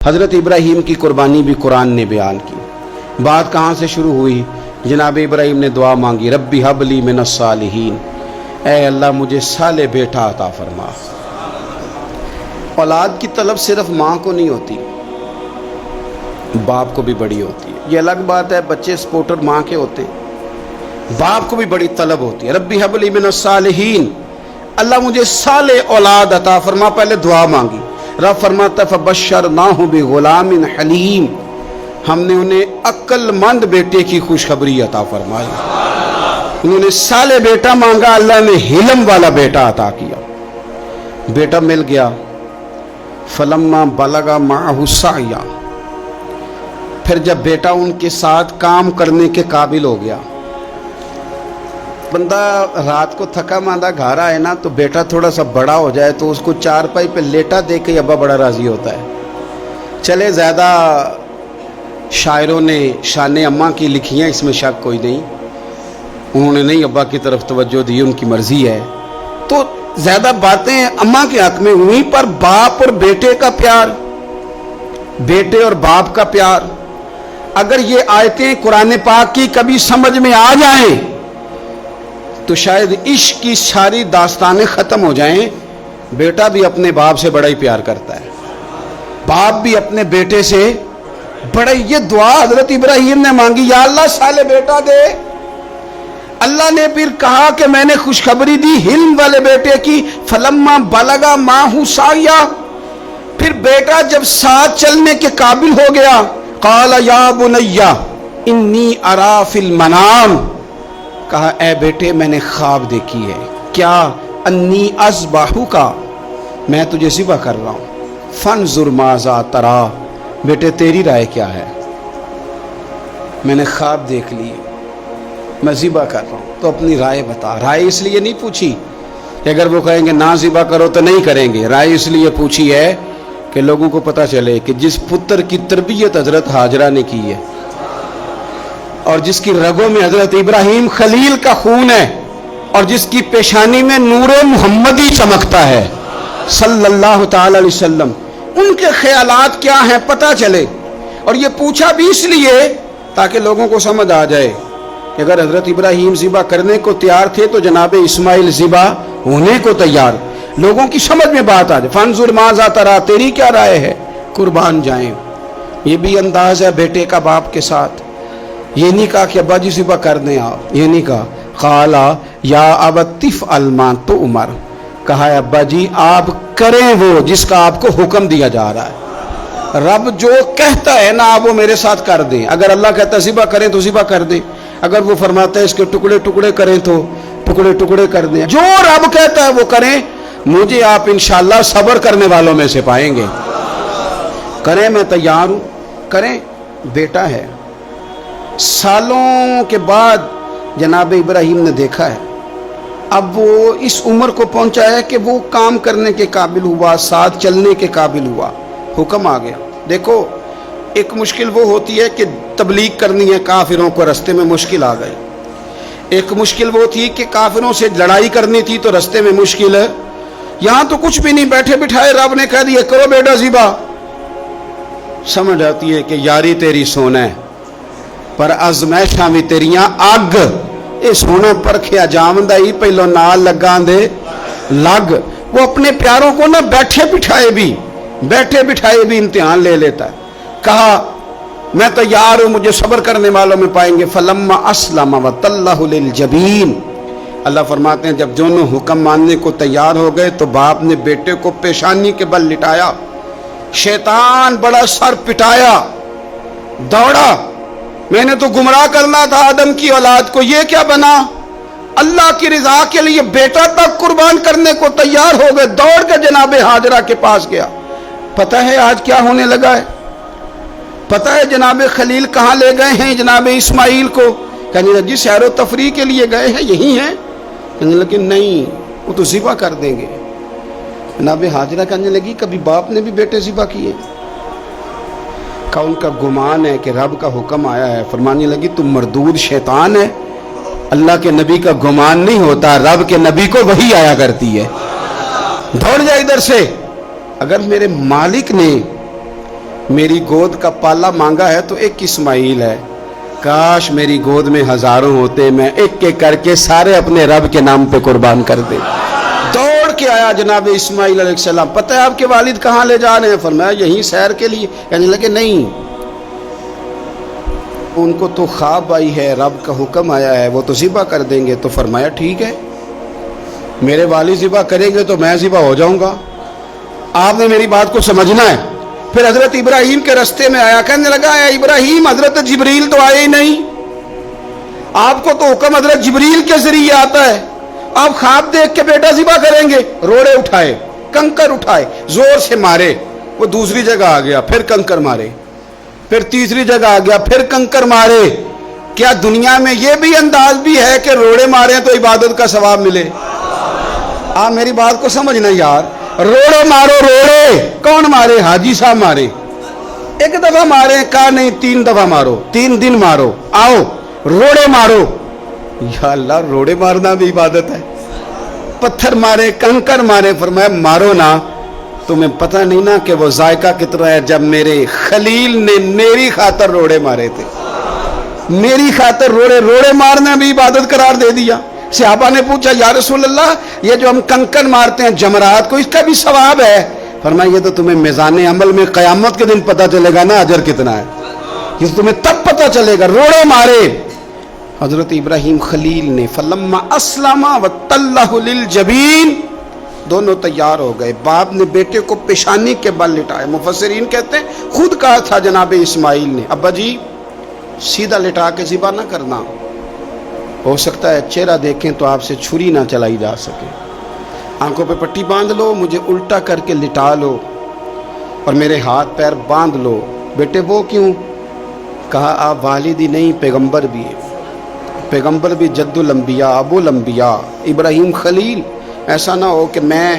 हज़रत इब्राहीम की कुर्बानी भी कुरान ने बयान की। बात कहाँ से शुरू हुई? जनाब इब्राहीम ने दुआ मांगी, रब्बी हबली मिनस सालिहीन, ऐ अल्लाह मुझे साले बेटा अता फरमा। औलाद की तलब सिर्फ माँ को नहीं होती, बाप को भी बड़ी होती है। ये अलग बात है, बच्चे सपोर्टर माँ के होते हैं, बाप को भी बड़ी तलब होती है। रब्बी हबली मिनस सालिहीन, अल्लाह मुझे साले औलाद अता फरमा। पहले दुआ मांगी। रब फरमाता फबश्शरनाहु बिगुलामिन हलीम, हमने उन्हें अक्लमंद बेटे की खुशखबरी अता फरमाई। उन्होंने साले बेटा मांगा, अल्लाह ने हिलम वाला बेटा अता किया। बेटा मिल गया। फलम्मा बलगा माहु साया, फिर जब बेटा उनके साथ काम करने के काबिल हो गया। बंदा रात को थका मांदा घर आए ना, तो बेटा थोड़ा सा बड़ा हो जाए तो उसको चारपाई पे लेटा देख के अब्बा बड़ा राजी होता है। चले ज़्यादा शायरों ने शान अम्मा की लिखी हैं, इसमें शक कोई नहीं, उन्होंने नहीं अब्बा की तरफ तवज्जो दी, उनकी मर्जी है। तो ज़्यादा बातें अम्मा के हक में हुई, पर बाप और बेटे का प्यार, बेटे और बाप का प्यार, अगर ये आयतें कुरान पाक की कभी समझ में आ जाएं तो शायद इश्क की सारी दास्तानें ख़त्म हो जाएं। बेटा भी अपने बाप से बड़ा ही प्यार करता है, बाप भी अपने बेटे से बड़ा। ये दुआ हज़रत इब्राहीम ने मांगी, या अल्लाह साले बेटा दे। अल्लाह ने फिर कहा कि मैंने खुशखबरी दी हिल्म वाले बेटे की। फलम्मा बलगा माहु साया, फिर बेटा जब साथ चलने के काबिल हो गया, काला या बुनैया इन्नी अरा फिल मनाम, कहा ए बेटे मैंने ख्वाब देखी है। क्या? अन्नी अज़बाहु का, मैं तुझे ज़िबा कर रहा हूँ। फंजुर माज़ा तरा, बेटे तेरी राय क्या है? मैंने ख्वाब देख ली, मैं ज़िबा कर रहा हूँ, तो अपनी राय बता। राय इसलिए नहीं पूछी कि अगर वो कहेंगे ना ज़िबा करो तो नहीं करेंगे। राय इसलिए पूछी है कि लोगों को पता चले कि जिस पुत्र की तरबियत हज़रत हाजरा ने की है और जिसकी रगों में हज़रत इब्राहीम खलील का खून है और जिसकी पेशानी में नूरे मुहम्मदी चमकता है सल्लल्लाहु ताला अलैहि वसल्लम, उनके ख्यालात क्या हैं पता चले। और ये पूछा भी इसलिए ताकि लोगों को समझ आ जाए कि अगर हज़रत इब्राहीम ज़िबा करने को तैयार थे तो जनाब इस्माइल ज़िबा होने को तैयार। लोगों की समझ में बात आ जाए। फंजुर माज़ा तरा, तेरी क्या राय है? कुर्बान जाएं। ये भी अंदाज है बेटे का बाप के साथ। ये नहीं कहा कि अब्बा जी ज़िबा कर दें आप, ये नहीं कहा। काला या अबतिफ अलमा तो उमर, कहा है अब्बा जी आप करें वो जिसका आपको हुक्म दिया जा रहा है। रब जो कहता है ना आप वो मेरे साथ कर दें। अगर अल्लाह कहता है ज़िबा करें तो ज़िबा कर दें, अगर वो फरमाता है इसके टुकड़े टुकड़े करें तो टुकड़े टुकड़े कर दें। जो रब कहता है वो करें। मुझे आप इंशाअल्लाह सब्र करने वालों में से पाएंगे। करें, मैं तैयार हूँ, करें। बेटा है। सालों के बाद जनाब इब्राहीम ने देखा है, अब वो इस उम्र को पहुंचा है कि वो काम करने के काबिल हुआ, साथ चलने के काबिल हुआ। हुक्म आ गया। देखो एक मुश्किल वो होती है कि तबलीग करनी है, काफिरों को रास्ते में मुश्किल आ गई। एक मुश्किल वो थी कि काफिरों से लड़ाई करनी थी तो रास्ते में मुश्किल है। यहाँ तो कुछ भी नहीं, बैठे बिठाए रब ने कह दिया करो बेटा ज़िबा। समझ आती है कि यारी तेरी सोना है पर अज़मैशां भी तेरियां अग। ये सोना परखिया जामदा ही पहलों नाल लगा दे लग। वो अपने प्यारों को ना बैठे बिठाए भी इम्तिहान ले लेता है। कहा मैं तैयार हूँ, मुझे सब्र करने वालों में पाएंगे। फलम्मा अस्लमा वतल्लहु लिल जबीन, अल्लाह फरमाते हैं जब दोनों हुक्म मानने को तैयार हो गए तो बाप ने बेटे को पेशानी के बल लिटाया। शैतान बड़ा सर पिटाया, दौड़ा। मैंने तो गुमराह करना था आदम की औलाद को, ये क्या बना? अल्लाह की रिजा के लिए बेटा तक कुर्बान करने को तैयार हो गए। दौड़ के जनाब हाजरा के पास गया। पता है आज क्या होने लगा है? पता है जनाब खलील कहाँ ले गए हैं जनाब इस्माइल को? कहने लगी सैरो तफरी के लिए गए हैं, यही हैं। कहने लगे नहीं, वो तो ज़िबा कर देंगे। जनाब हाजरा कहने लगी कभी बाप ने भी बेटे ज़िबा किए? का उनका गुमान है कि रब का हुक्म आया है। फरमाने लगी तुम मरदूद शैतान है, अल्लाह के नबी का गुमान नहीं होता, रब के नबी को वही आया करती है। दौड़ जा इधर से। अगर मेरे मालिक ने میری گود کا پالا مانگا ہے تو ایک اسماعیل ہے، کاش میری گود میں ہزاروں ہوتے، میں ایک ایک کر کے سارے اپنے رب کے نام پہ قربان کر دے۔ دوڑ کے آیا جناب اسماعیل علیہ السلام، پتہ ہے آپ کے والد کہاں لے جا رہے ہیں؟ فرمایا یہیں سیر کے لیے۔ کہنے لگے نہیں، ان کو تو خواب آئی ہے، رب کا حکم آیا ہے، وہ تو ذبح کر دیں گے۔ تو فرمایا ٹھیک ہے، میرے والد ذبح کریں گے تو میں ذبح ہو جاؤں گا، آپ نے میری بات کو سمجھنا ہے۔ پھر حضرت ابراہیم کے رستے میں آیا، کہنے لگا اے ابراہیم، حضرت جبریل تو آئے ہی نہیں، آپ کو تو حکم حضرت جبریل کے ذریعے آتا ہے، آپ خواب دیکھ کے بیٹا ذبح کریں گے؟ روڑے اٹھائے، کنکر اٹھائے، زور سے مارے، وہ دوسری جگہ آ گیا، پھر کنکر مارے، پھر تیسری جگہ آ گیا، پھر کنکر مارے۔ کیا دنیا میں یہ بھی انداز بھی ہے کہ روڑے مارے تو عبادت کا ثواب ملے؟ آپ میری بات کو سمجھنا یار، روڑے مارو، روڑے کون مارے؟ حاجی صاحب مارے، ایک دفعہ مارے، کہا نہیں 3 دفعہ مارو، 3 دن مارو، آؤ روڑے مارو۔ یا اللہ، روڑے مارنا بھی عبادت ہے؟ پتھر مارے، کنکر مارے، فرمایا مارو نا، تمہیں پتہ نہیں نا کہ وہ ذائقہ کتنا ہے جب میرے خلیل نے میری خاطر روڑے مارے تھے، میری خاطر روڑے مارنا بھی عبادت قرار دے دیا۔ صحابہ نے پوچھا یا رسول اللہ، یہ جو ہم کنکر مارتے ہیں جمرات کو، اس کا بھی ثواب ہے؟ فرمایا یہ تو تمہیں میزان عمل میں قیامت کے دن پتہ چلے گا نا اجر کتنا ہے، یہ تو تمہیں تب پتہ چلے گا۔ روڑے مارے حضرت ابراہیم خلیل نے، فلما اسلم وتلہ للجبین، دونوں تیار ہو گئے، باپ نے بیٹے کو پیشانی کے بل لٹایا۔ مفسرین کہتے ہیں خود کہا تھا جناب اسماعیل نے، ابا جی سیدھا لٹا کے ذبح نہ کرنا، ہو سکتا ہے چہرہ دیکھیں تو آپ سے چھری نہ چلائی جا سکے، آنکھوں پہ پٹی باندھ لو، مجھے الٹا کر کے لٹا لو اور میرے ہاتھ پیر باندھ لو۔ بیٹے وہ کیوں؟ کہا آپ والد ہی نہیں، پیغمبر بھی ہے، پیغمبر بھی جد الانبیاء، ابو الانبیاء ابراہیم خلیل، ایسا نہ ہو کہ میں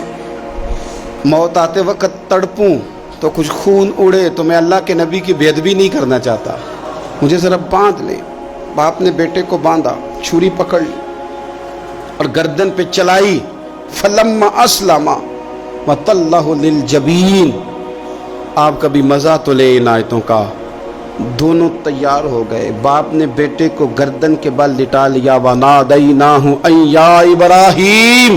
موت آتے وقت تڑپوں تو کچھ خون اڑے، تو میں اللہ کے نبی کی بے ادبی نہیں کرنا چاہتا، مجھے ذرا باندھ لے۔ باپ نے بیٹے کو باندھا، چھری پکڑ لی اور گردن پہ چلائی، فلما اسلم وتلہ للجبین۔ آپ کبھی مزہ تو لے ان آیتوں کا، دونوں تیار ہو گئے، باپ نے بیٹے کو گردن کے بل لٹا لیا، وَنَادَيْنَاهُ أَن يَا إِبْرَاهِيمُ،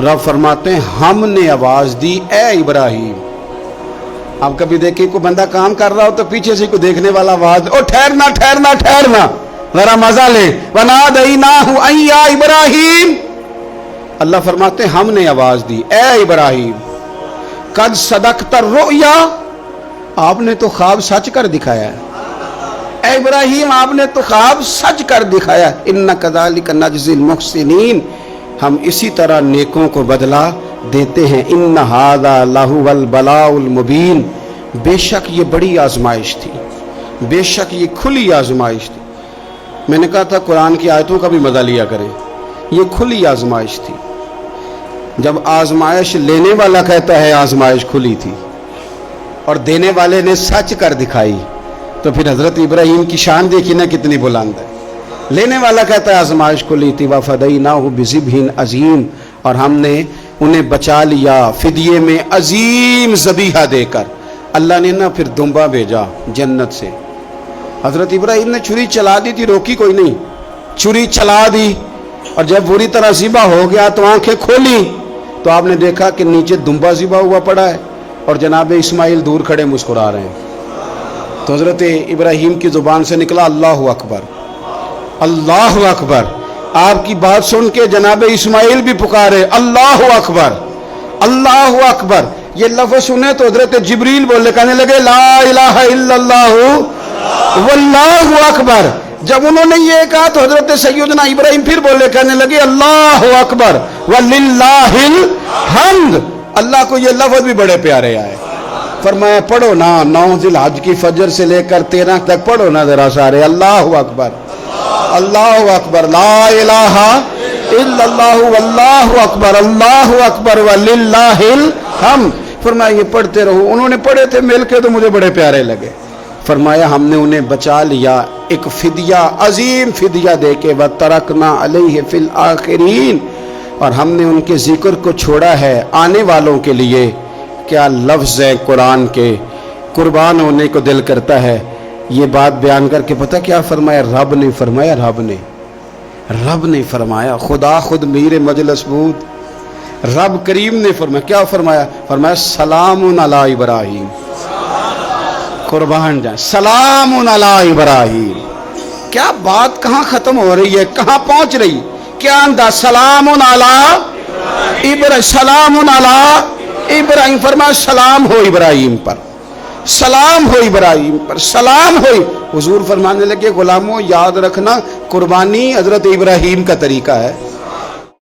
رب فرماتے ہیں ہم نے آواز دی اے ابراہیم۔ آپ کبھی دیکھیں کوئی بندہ کام کر رہا ہو تو پیچھے سے کوئی دیکھنے والا آواز، او ٹھہرنا ٹھہرنا ٹھہرنا، ذرا مزہ لے، وَنَادَيْنَاهُ أَن يَا إِبْرَاهِيمُ، اللہ فرماتے ہیں ہم نے آواز دی اے ابراہیم، قد صدقت الرؤیا، آپ نے تو خواب سچ کر دکھایا ہے، اے ابراہیم آپ نے تو خواب سچ کر دکھایا ہے، اِنَّ كَذَلِكَ نَجْزِي الْمُحْسِنِينَ، ہم اسی طرح نیکوں کو بدلہ دیتے ہیں، اِنَّ هَذَا لَهُوَ الْبَلَاءُ الْمُبِينُ، بے شک یہ بڑی آزمائش تھی، بے شک یہ کھلی آزمائش تھی۔ میں نے کہا تھا قرآن کی آیتوں کا بھی مزہ لیا کریں، یہ کھلی آزمائش تھی۔ جب آزمائش لینے والا کہتا ہے آزمائش کھلی تھی اور دینے والے نے سچ کر دکھائی، تو پھر حضرت ابراہیم کی شان دیکھی نا کتنی بلند ہے۔ لینے والا کہتا ہے آزمائش کھلی تھی، وَفَدَيْنَاهُ بِذِبْحٍ عَظِيمٍ، اور ہم نے انہیں بچا لیا فدیے میں عظیم ذبیحہ دے کر۔ اللہ نے نا پھر دمبا بھیجا جنت سے، حضرت ابراہیم نے چھری چلا دی تھی، روکی کوئی نہیں، چھری چلا دی، اور جب پوری طرح ذبح ہو گیا تو آنکھیں کھولی تو آپ نے دیکھا کہ نیچے دمبا ذبح ہوا پڑا ہے اور جناب اسماعیل دور کھڑے مسکرا رہے ہیں۔ تو حضرت ابراہیم کی زبان سے نکلا اللہ اکبر، اللہ اکبر۔ آپ کی بات سن کے جناب اسماعیل بھی پکارے اللہ اکبر، اللہ اکبر۔ یہ لفظ سنے تو حضرت جبریل بولے، کہنے لگے لا الہ الا اللہ واللہ اکبر۔ جب انہوں نے یہ کہا تو حضرت سیدنا ابراہیم پھر بولے، کہنے لگے اللہ اکبر وللہ الحمد۔ اللہ کو یہ لفظ بھی بڑے پیارے آئے۔ فرمایا پڑھو نا، 9 ذی الحج کی فجر سے لے کر 13 تک پڑھو نا ذرا سارے، اللہ اکبر اللہ اکبر، لا الہ الا اللہ واللہ اکبر، اللہ اکبر وللہ الحمد۔ فرمایا یہ پڑھتے رہو۔ انہوں نے پڑھے تھے مل کے تو مجھے بڑے پیارے لگے۔ فرمایا ہم نے انہیں بچا لیا ایک فدیہ، عظیم فدیہ دے کے، وَتَرَكْنَا عَلَيْهِ فِي الْآخِرِينَ، اور ہم نے ان کے ذکر کو چھوڑا ہے آنے والوں کے لیے۔ کیا لفظ ہے قرآن کے، कुर्बान होने को दिल करता है। ये बात बयान करके पता क्या फरमाया? रब ने फरमाया, रब ने फरमाया, खुदा खुद मीर मजलिस बूद, रब करीम ने फरमाया, क्या फरमाया? फरमाया सलामुन अला इब्राहीम, कुर्बान जाए, सलामुन अला इब्राहीम। क्या बात कहाँ खत्म हो रही है, कहाँ पहुंच रही? क्या अंदाज? सलामुन अला इब्राहीम, सलामुन अला इब्राहीम, फरमाया सलाम हो इब्राहीम पर, सलाम हो इब्राहीम पर, सलाम हो। हुजूर फरमाने लगे, गुलामों याद रखना कुर्बानी हजरत इब्राहीम का तरीका है।